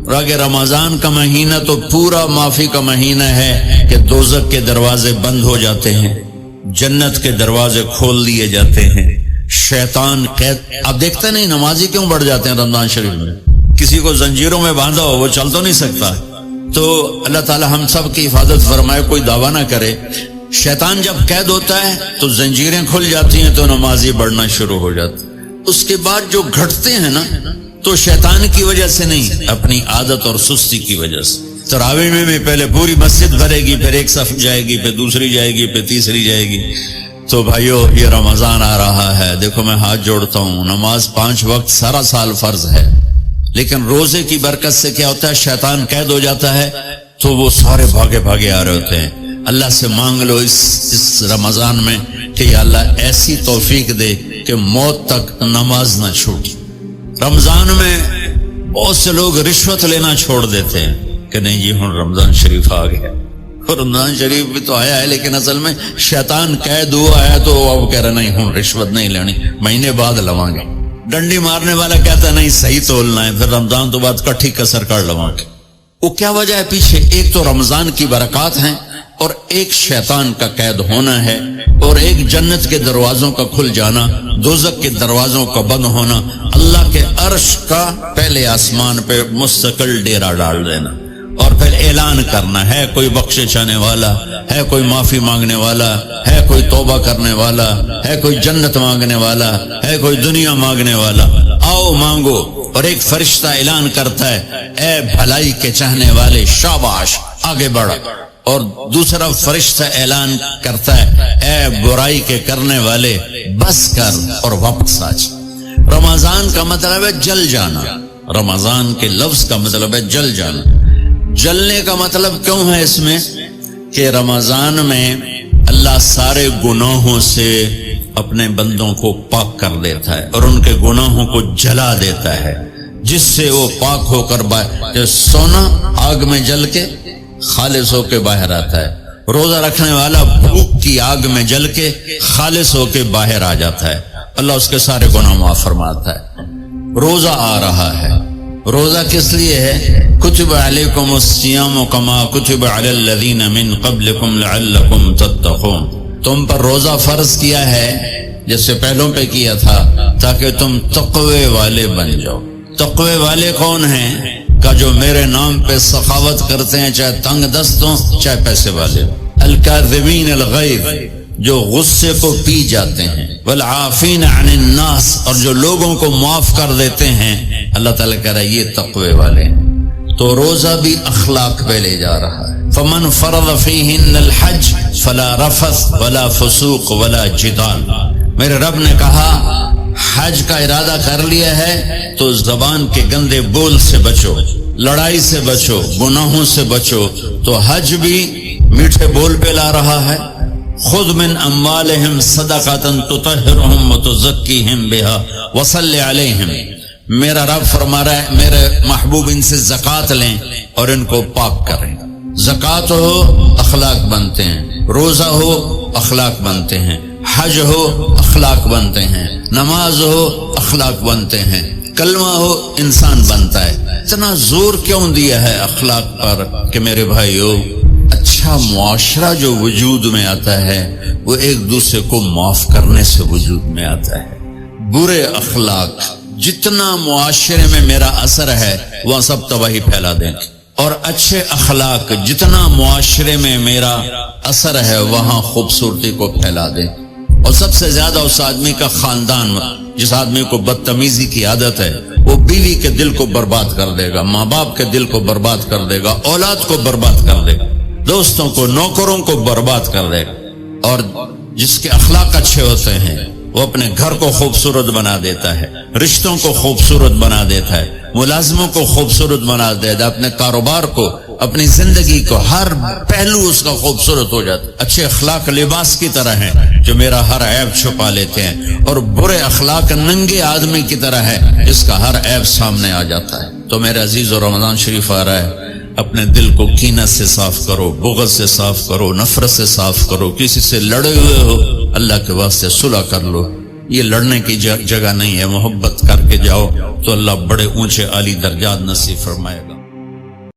اور اگر رمضان کا مہینہ تو پورا معافی کا مہینہ ہے کہ دوزخ کے دروازے بند ہو جاتے ہیں، جنت کے دروازے کھول دیے جاتے ہیں، شیطان قید. آپ دیکھتے نہیں نمازی کیوں بڑھ جاتے ہیں رمضان شریف میں؟ کسی کو زنجیروں میں باندھا ہو وہ چل تو نہیں سکتا. تو اللہ تعالی ہم سب کی حفاظت فرمائے، کوئی دعویٰ نہ کرے. شیطان جب قید ہوتا ہے تو زنجیریں کھل جاتی ہیں تو نمازی بڑھنا شروع ہو جاتا. اس کے بعد جو گھٹتے ہیں نا تو شیطان کی وجہ سے نہیں، اپنی عادت اور سستی کی وجہ سے. تراویح میں بھی پہلے پوری مسجد بھرے گی، پھر ایک صف جائے گی، پھر دوسری جائے گی، پھر تیسری جائے گی. تو بھائیو یہ رمضان آ رہا ہے، دیکھو میں ہاتھ جوڑتا ہوں، نماز 5 وقت سارا سال فرض ہے، لیکن روزے کی برکت سے کیا ہوتا ہے، شیطان قید ہو جاتا ہے تو وہ سارے بھاگے بھاگے آ رہے ہوتے ہیں. اللہ سے مانگ لو اس رمضان میں کہ یا اللہ ایسی توفیق دے کہ موت تک نماز نہ چھوٹی. رمضان میں بہت سے لوگ رشوت لینا چھوڑ دیتے ہیں کہ نہیں جی ہن رمضان شریف آ گیا. رمضان شریف بھی تو آیا ہے لیکن اصل میں شیطان قید ہوا ہے تو اب کہہ رہے نہیں ہن رشوت نہیں لینی، مہینے بعد لواں گے. ڈنڈی مارنے والا کہتا ہے نہیں صحیح تولنا ہے، پھر رمضان تو بعد کٹھی کسر کر لواں گے. وہ کیا وجہ ہے پیچھے؟ ایک تو رمضان کی برکات ہیں، اور ایک شیطان کا قید ہونا ہے، اور ایک جنت کے دروازوں کا کھل جانا، دوزخ کے دروازوں کا بند ہونا، اللہ کے عرش کا پہلے آسمان پہ مستقل ڈیرا ڈال دینا، اور پھر اعلان کرنا ہے کوئی بخشے چاہنے والا ہے، کوئی معافی مانگنے والا ہے، کوئی توبہ کرنے والا ہے، کوئی جنت مانگنے والا ہے، کوئی دنیا مانگنے والا، آؤ مانگو. اور ایک فرشتہ اعلان کرتا ہے اے بھلائی کے چاہنے والے شاباش آگے بڑھ، اور دوسرا فرشتہ اعلان کرتا ہے اے برائی کے کرنے والے بس کر اور واپس آ جا. رمضان کا مطلب ہے جل جانا، رمضان کے لفظ کا مطلب ہے جل جانا. جلنے کا مطلب کیوں ہے اس میں کہ رمضان میں اللہ سارے گناہوں سے اپنے بندوں کو پاک کر دیتا ہے اور ان کے گناہوں کو جلا دیتا ہے، جس سے وہ پاک ہو کر جیسے سونا آگ میں جل کے خالص ہو کے باہر آتا ہے، روزہ رکھنے والا بھوک کی آگ میں جل کے خالص ہو کے باہر آ جاتا ہے، اللہ اس کے سارے گناہ معاف فرماتا ہے. روزہ آ رہا ہے، روزہ کس لیے ہے؟ کتب علیکم الصیام کما کتب علی الذین من قبلکم لعلکم تتقون. تم پر روزہ فرض کیا ہے جیسے پہلوں پہ کیا تھا تاکہ تم تقوی والے بن جاؤ. تقوی والے کون ہیں؟ کا جو میرے نام پہ سخاوت کرتے ہیں، چاہے تنگ دست ہوں چاہے پیسے والے. الکاظمین الغیظ، جو غصے کو پی جاتے ہیں، والعافین عن الناس، اور جو لوگوں کو معاف کر دیتے ہیں. اللہ تعالیٰ کہہ رہا ہے یہ تقوی والے ہیں. تو روزہ بھی اخلاق پہ لے جا رہا ہے. فمن فرض فیہن الحج فلا رفث ولا فسوق ولا جدال. میرے رب نے کہا حج کا ارادہ کر لیا ہے تو زبان کے گندے بول سے بچو، لڑائی سے بچو، گناہوں سے بچو. تو حج بھی میٹھے بول پہ لا رہا ہے. خذ من اموالہم صدقۃ تطہرہم وتزکیہم بہا وصلی علیہم. میرا رب فرما رہا ہے میرے محبوب ان سے زکوٰۃ لیں اور ان کو پاک کریں. زکوٰۃ ہو اخلاق بنتے ہیں، روزہ ہو اخلاق بنتے ہیں، حج ہو اخلاق بنتے ہیں، نماز ہو اخلاق بنتے ہیں، کلمہ ہو انسان بنتا ہے. اتنا زور کیوں دیا ہے اخلاق پر کہ میرے بھائیو اچھا معاشرہ جو وجود میں آتا ہے وہ ایک دوسرے کو معاف کرنے سے وجود میں آتا ہے. برے اخلاق جتنا معاشرے میں میرا اثر ہے وہ سب تباہی پھیلا دیں گے، اور اچھے اخلاق جتنا معاشرے میں میرا اثر ہے وہاں خوبصورتی کو پھیلا دیں. اور سب سے زیادہ اس آدمی کا خاندان، جس آدمی کو بدتمیزی کی عادت ہے وہ بیوی کے دل کو برباد کر دے گا، ماں باپ کے دل کو برباد کر دے گا، اولاد کو برباد کر دے گا، دوستوں کو نوکروں کو برباد کر دے گا. اور جس کے اخلاق اچھے ہوتے ہیں وہ اپنے گھر کو خوبصورت بنا دیتا ہے، رشتوں کو خوبصورت بنا دیتا ہے، ملازموں کو خوبصورت بنا دیتا ہے، اپنے کاروبار کو، اپنی زندگی کو، ہر پہلو اس کا خوبصورت ہو جاتا ہے. اچھے اخلاق لباس کی طرح ہیں جو میرا ہر عیب چھپا لیتے ہیں، اور برے اخلاق ننگے آدمی کی طرح ہے جس کا ہر عیب سامنے آ جاتا ہے. تو میرے عزیز، اور رمضان شریف آ رہا ہے، اپنے دل کو کینہ سے صاف کرو، بغض سے صاف کرو، نفرت سے صاف کرو. کسی سے لڑے ہوئے ہو اللہ کے واسطے صلح کر لو. یہ لڑنے کی جگہ نہیں ہے، محبت کر کے جاؤ تو اللہ بڑے اونچے عالی درجات نصیب فرمائے گا.